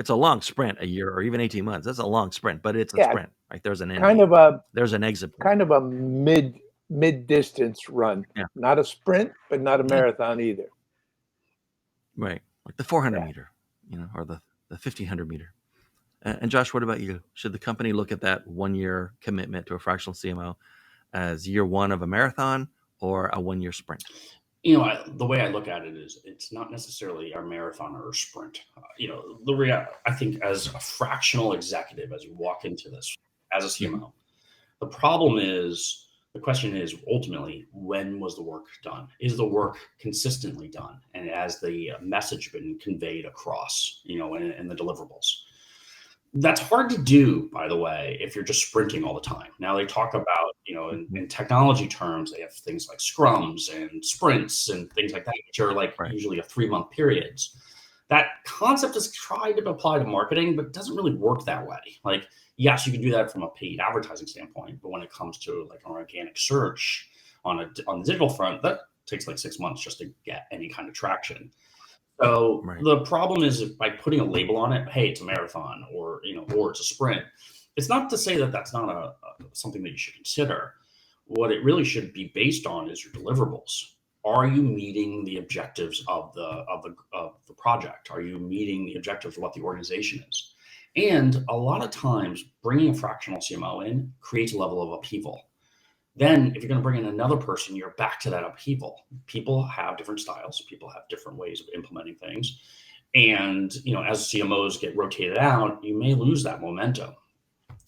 It's a long sprint, a year or even 18 months. That's a long sprint, but it's a Yeah, sprint. Right? There's an end kind date. of a There's an exit point. kind of a mid distance run. Yeah. Not a sprint, but not a marathon either. Right. Like the 400 Yeah. meter, or the 1500 meter. And Josh, what about you? Should the company look at that 1 year commitment to a fractional CMO as year one of a marathon or a 1 year sprint? The way I look at it is it's not necessarily a marathon or a sprint. I think as a fractional executive, as you walk into this as a CMO, the question is ultimately, when was the work done? Is the work consistently done? And has the message been conveyed across, in the deliverables? That's hard to do, by the way, if you're just sprinting all the time. Now they talk about, in technology terms, they have things like scrums and sprints and things like that, which are like usually a 3-month periods. That concept is tried to apply to marketing, but it doesn't really work that way. Like, yes, you can do that from a paid advertising standpoint, but when it comes to like an organic search on the digital front, that takes like 6 months just to get any kind of traction. So the problem is by putting a label on it, hey, it's a marathon or it's a sprint. It's not to say that that's not something that you should consider. What it really should be based on is your deliverables. Are you meeting the objectives of the project? Are you meeting the objectives of what the organization is? And a lot of times bringing a fractional CMO in creates a level of upheaval. Then if you're going to bring in another person, you're back to that upheaval. People have different styles. People have different ways of implementing things. And, as CMOs get rotated out, you may lose that momentum,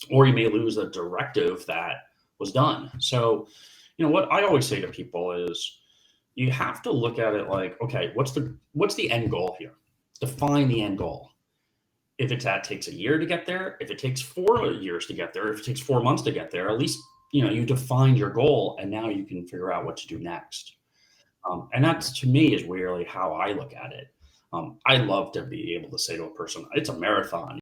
or you may lose the directive that was done. So, what I always say to people is you have to look at it like, okay, what's the end goal here? Define the end goal. If that takes a year to get there, if it takes 4 years to get there, if it takes 4 months to get there, at least you defined your goal, and now you can figure out what to do next. And that's, to me, is really how I look at it. I love to be able to say to a person, it's a marathon.